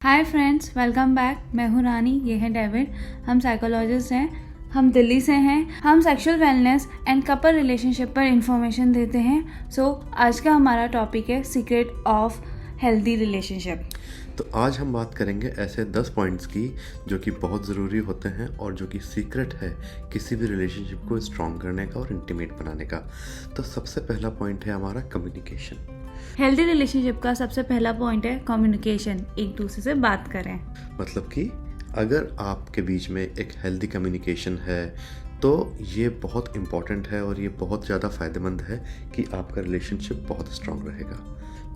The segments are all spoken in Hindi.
Hi friends, welcome back. मैं हूँ रानी, ये है डेविड। हम साइकोलॉजिस्ट हैं, हम दिल्ली से हैं। हम sexual wellness and couple relationship पर इंफॉर्मेशन देते हैं। आज का हमारा टॉपिक है सीक्रेट ऑफ हेल्दी रिलेशनशिप। तो आज हम बात करेंगे ऐसे 10 पॉइंट्स की जो कि बहुत ज़रूरी होते हैं और जो कि सीक्रेट है किसी भी रिलेशनशिप को स्ट्रॉन्ग करने का और इंटीमेट बनाने का। तो सबसे पहला पॉइंट है हमारा कम्युनिकेशन। हेल्दी रिलेशनशिप का सबसे पहला पॉइंट है कम्युनिकेशन। एक दूसरे से बात करें। मतलब कि अगर आपके बीच में एक हेल्दी कम्युनिकेशन है तो ये बहुत इम्पॉर्टेंट है और ये बहुत ज़्यादा फ़ायदेमंद है कि आपका रिलेशनशिप बहुत स्ट्रॉन्ग रहेगा।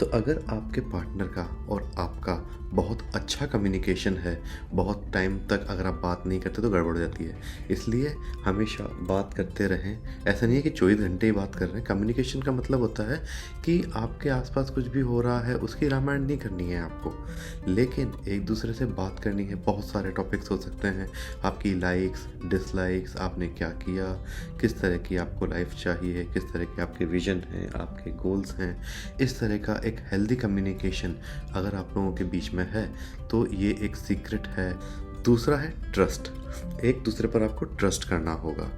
तो अगर आपके पार्टनर का और आपका बहुत अच्छा कम्युनिकेशन है, बहुत टाइम तक अगर आप बात नहीं करते तो गड़बड़ हो जाती है। इसलिए हमेशा बात करते रहें। ऐसा नहीं है कि 24 घंटे ही बात कर रहे हैं। कम्युनिकेशन का मतलब होता है कि आपके आसपास कुछ भी हो रहा है उसकी रामायण नहीं करनी है आपको, लेकिन एक दूसरे से बात करनी है। बहुत सारे टॉपिक्स हो सकते हैं, आपकी लाइक्स डिसलाइक्स, आपने क्या किया, किस तरह की आपको लाइफ चाहिए, किस तरह के आपके विजन हैं, आपके गोल्स हैं। इस तरह का एक हेल्दी कम्युनिकेशन अगर आप लोगों के बीच में है तो ये एक सीक्रेट है। दूसरा है ट्रस्ट। एक दूसरे पर आपको ट्रस्ट करना होगा।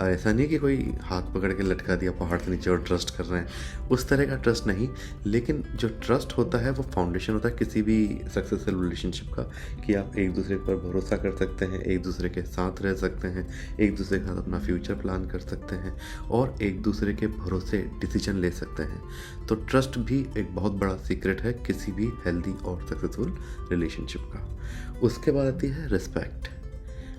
ऐसा नहीं कि कोई हाथ पकड़ के लटका दिया पहाड़ से नीचे और ट्रस्ट कर रहे हैं, उस तरह का ट्रस्ट नहीं। लेकिन जो ट्रस्ट होता है वो फाउंडेशन होता है किसी भी सक्सेसफुल रिलेशनशिप का, कि आप एक दूसरे पर भरोसा कर सकते हैं, एक दूसरे के साथ रह सकते हैं, एक दूसरे के साथ अपना फ्यूचर प्लान कर सकते हैं और एक दूसरे के भरोसे डिसीजन ले सकते हैं। तो ट्रस्ट भी एक बहुत बड़ा सीक्रेट है किसी भी हेल्दी और सक्सेसफुल रिलेशनशिप का। उसके बाद आती है रिस्पेक्ट।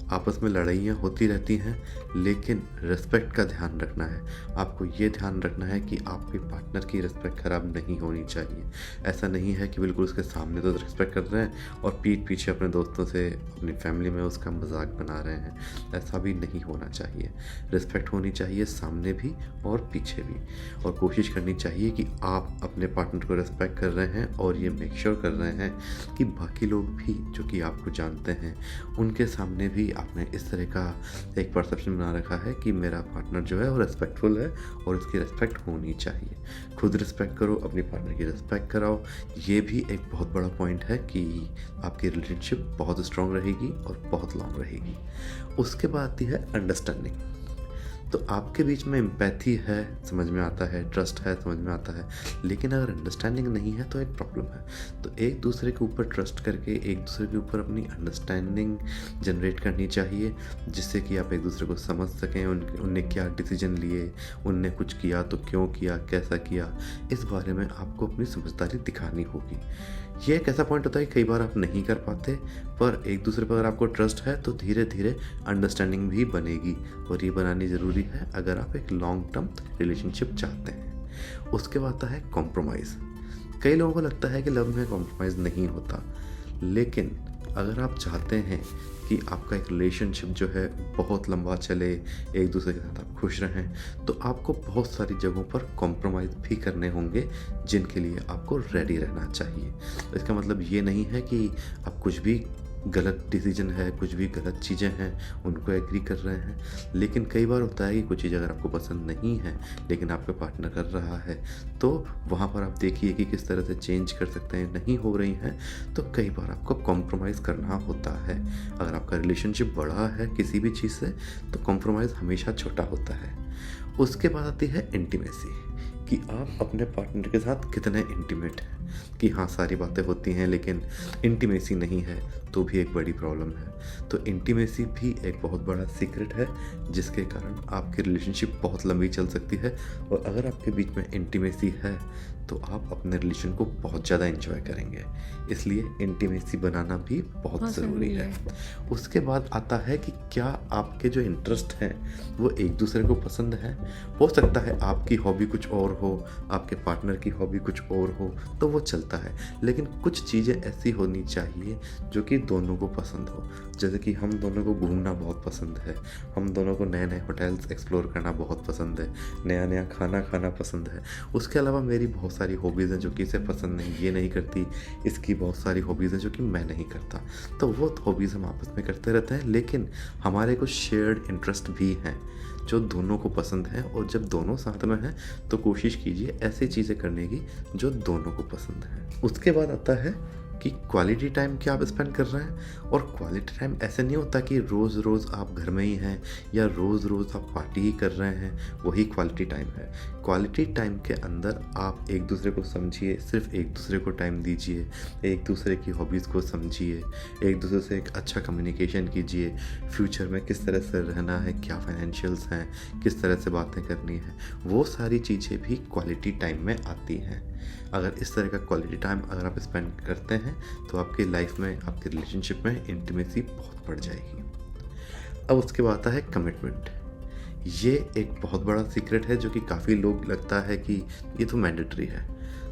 आपस में लड़ाइयाँ होती रहती हैं, लेकिन रिस्पेक्ट का ध्यान रखना है। आपको ये ध्यान रखना है कि आपके पार्टनर की रिस्पेक्ट ख़राब नहीं होनी चाहिए। ऐसा नहीं है कि बिल्कुल उसके सामने तो रिस्पेक्ट कर रहे हैं और पीठ पीछे अपने दोस्तों से, अपनी फैमिली में उसका मजाक बना रहे हैं। ऐसा भी नहीं होना चाहिए। रिस्पेक्ट होनी चाहिए सामने भी और पीछे भी, और कोशिश करनी चाहिए कि आप अपने पार्टनर को रिस्पेक्ट कर रहे हैं और ये मेक श्योर कर रहे हैं कि बाकी लोग भी जो कि आपको जानते हैं उनके सामने भी आपने इस तरह का एक परसेप्शन बना रखा है कि मेरा पार्टनर जो है वो रिस्पेक्टफुल है और उसकी रिस्पेक्ट होनी चाहिए। खुद रिस्पेक्ट करो, अपनी पार्टनर की रिस्पेक्ट कराओ। ये भी एक बहुत बड़ा पॉइंट है कि आपकी रिलेशनशिप बहुत स्ट्रांग रहेगी और बहुत लॉन्ग रहेगी। उसके बाद आती है अंडरस्टैंडिंग। तो आपके बीच में एम्पैथी है, समझ में आता है, ट्रस्ट है, समझ में आता है, लेकिन अगर अंडरस्टैंडिंग नहीं है तो एक प्रॉब्लम है। तो एक दूसरे के ऊपर ट्रस्ट करके एक दूसरे के ऊपर अपनी अंडरस्टैंडिंग जनरेट करनी चाहिए, जिससे कि आप एक दूसरे को समझ सकें। उनने क्या डिसीजन लिए, उनने कुछ किया तो क्यों किया, कैसा किया, इस बारे में आपको अपनी समझदारी दिखानी होगी। ये एक ऐसा पॉइंट होता है कई बार आप नहीं कर पाते, पर एक दूसरे पर अगर आपको ट्रस्ट है तो धीरे धीरे अंडरस्टैंडिंग भी बनेगी, और ये बनानी ज़रूरी है अगर आप एक लॉन्ग टर्म रिलेशनशिप चाहते हैं। उसके बाद आता है कॉम्प्रोमाइज़। कई लोगों को लगता है कि लव में कॉम्प्रोमाइज़ नहीं होता, लेकिन अगर आप चाहते हैं कि आपका एक रिलेशनशिप जो है बहुत लंबा चले, एक दूसरे के साथ आप खुश रहें, तो आपको बहुत सारी जगहों पर कॉम्प्रोमाइज़ भी करने होंगे, जिनके लिए आपको रेडी रहना चाहिए। इसका मतलब ये नहीं है कि आप कुछ भी गलत डिसीजन है, कुछ भी गलत चीज़ें हैं उनको एग्री कर रहे हैं। लेकिन कई बार होता है कि कुछ चीज़ अगर आपको पसंद नहीं है लेकिन आपका पार्टनर कर रहा है, तो वहाँ पर आप देखिए कि किस तरह से चेंज कर सकते हैं। नहीं हो रही हैं तो कई बार आपको कॉम्प्रोमाइज़ करना होता है। अगर आपका रिलेशनशिप बड़ा है किसी भी चीज़ से तो कॉम्प्रोमाइज़ हमेशा छोटा होता है। उसके बाद आती है इंटीमेसी, कि आप अपने पार्टनर के साथ कितने इंटीमेट हैं। कि हाँ, सारी बातें होती हैं लेकिन इंटीमेसी नहीं है तो भी एक बड़ी प्रॉब्लम है। तो इंटीमेसी भी एक बहुत बड़ा सीक्रेट है जिसके कारण आपकी रिलेशनशिप बहुत लंबी चल सकती है। और अगर आपके बीच में इंटीमेसी है तो आप अपने रिलेशन को बहुत ज़्यादा एंजॉय करेंगे। इसलिए इंटीमेसी बनाना भी बहुत ज़रूरी है। उसके बाद आता है कि क्या आपके जो इंटरेस्ट हैं वो एक दूसरे को पसंद है। हो सकता है आपकी हॉबी कुछ और हो, आपके पार्टनर की हॉबी कुछ और हो, तो वो चलता है। लेकिन कुछ चीज़ें ऐसी होनी चाहिए जो कि दोनों को पसंद हो। जैसे कि हम दोनों को घूमना बहुत पसंद है, हम दोनों को नए नए होटल्स एक्सप्लोर करना बहुत पसंद है, नया नया खाना खाना पसंद है। उसके अलावा मेरी बहुत सारी हॉबीज़ हैं जो कि इसे पसंद नहीं, ये नहीं करती। इसकी बहुत सारी हॉबीज़ हैं जो कि मैं नहीं करता। तो वो हॉबीज़ हम आपस में करते रहते हैं, लेकिन हमारे कुछ शेयर्ड इंटरेस्ट भी हैं जो दोनों को पसंद है। और जब दोनों साथ में हैं तो कोशिश कीजिए ऐसी चीज़ें करने की जो दोनों को पसंद है। उसके बाद आता है कि क्वालिटी टाइम क्या आप स्पेंड कर रहे हैं। और क्वालिटी टाइम ऐसे नहीं होता कि रोज़ रोज़ आप घर में ही हैं या रोज़ रोज़ आप पार्टी ही कर रहे हैं, वही क्वालिटी टाइम है। क्वालिटी टाइम के अंदर आप एक दूसरे को समझिए, सिर्फ एक दूसरे को टाइम दीजिए, एक दूसरे की हॉबीज़ को समझिए, एक दूसरे से एक अच्छा कम्युनिकेशन कीजिए, फ्यूचर में किस तरह से रहना है, क्या फाइनेंशियल्स हैं, किस तरह से बातें करनी है, वो सारी चीज़ें भी क्वालिटी टाइम में आती हैं। अगर इस तरह का क्वालिटी टाइम अगर आप स्पेंड करते हैं तो आपकी लाइफ में, आपके रिलेशनशिप में इंटीमेसी बहुत बढ़ जाएगी। अब उसके बाद आता है कमिटमेंट। ये एक बहुत बड़ा सीक्रेट है जो कि काफ़ी लोग लगता है कि ये तो मैंडेटरी है।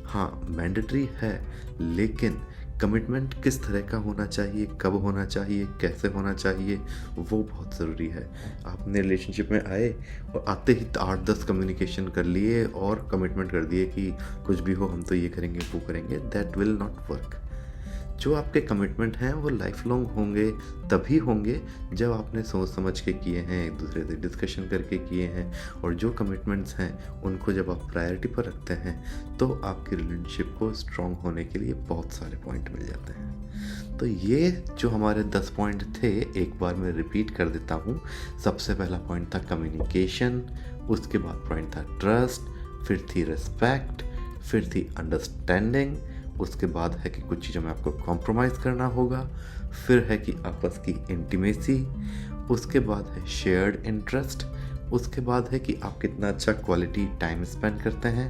हाँ, मैंडेटरी है, लेकिन कमिटमेंट किस तरह का होना चाहिए, कब होना चाहिए, कैसे होना चाहिए, वो बहुत ज़रूरी है। आपने रिलेशनशिप में आए और आते ही 8-10 कम्युनिकेशन कर लिए और कमिटमेंट कर दिए कि कुछ भी हो हम तो ये करेंगे वो करेंगे, दैट विल नॉट वर्क। जो आपके कमिटमेंट हैं वो लाइफ लॉन्ग होंगे, तभी होंगे जब आपने सोच समझ के किए हैं, एक दूसरे से डिस्कशन करके किए हैं। और जो कमिटमेंट्स हैं उनको जब आप प्रायोरिटी पर रखते हैं तो आपकी रिलेशनशिप को स्ट्रॉन्ग होने के लिए बहुत सारे पॉइंट मिल जाते हैं। तो ये जो हमारे 10 पॉइंट थे, एक बार मैं रिपीट कर देता हूँ। सबसे पहला पॉइंट था कम्युनिकेशन, उसके बाद पॉइंट था ट्रस्ट, फिर थी रिस्पेक्ट, फिर थी अंडरस्टैंडिंग, उसके बाद है कि कुछ चीज़ों में आपको कॉम्प्रोमाइज़ करना होगा, फिर है कि आपस की इंटीमेसी, उसके बाद है शेयर्ड इंटरेस्ट, उसके बाद है कि आप कितना अच्छा क्वालिटी टाइम स्पेंड करते हैं,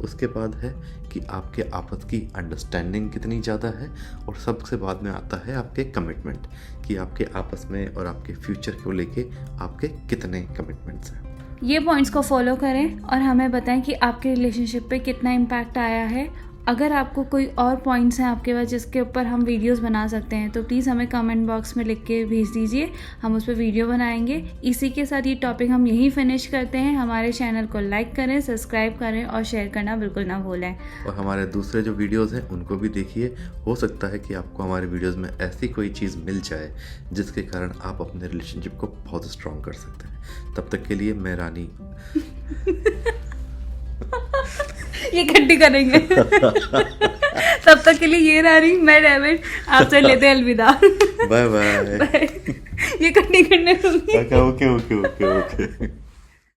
उसके बाद है कि आपके आपस की अंडरस्टैंडिंग कितनी ज़्यादा है, और सबसे बाद में आता है आपके कमिटमेंट कि आपके आपस में और आपके फ्यूचर को लेके आपके कितने कमिटमेंट्स हैं। ये पॉइंट्स को फॉलो करें और हमें बताएं कि आपके रिलेशनशिप पे कितना इम्पैक्ट आया है। अगर आपको कोई और पॉइंट्स हैं आपके पास जिसके ऊपर हम वीडियोस बना सकते हैं तो प्लीज़ हमें कमेंट बॉक्स में लिख के भेज दीजिए, हम उस पर वीडियो बनाएंगे। इसी के साथ ये टॉपिक हम यहीं फिनिश करते हैं। हमारे चैनल को लाइक करें, सब्सक्राइब करें और शेयर करना बिल्कुल ना भूलें। और हमारे दूसरे जो वीडियोस हैं उनको भी देखिए। हो सकता है कि आपको हमारे वीडियोस में ऐसी कोई चीज़ मिल जाए जिसके कारण आप अपने रिलेशनशिप को बहुत स्ट्रॉन्ग कर सकते हैं। तब तक के लिए मैं रानी ये खट्टी करेंगे। तब तक के लिए ये रानी, मैं डेविड, आपसे लेते हैं अलविदा। Bye bye. ये खट्टी करने okay okay okay okay okay.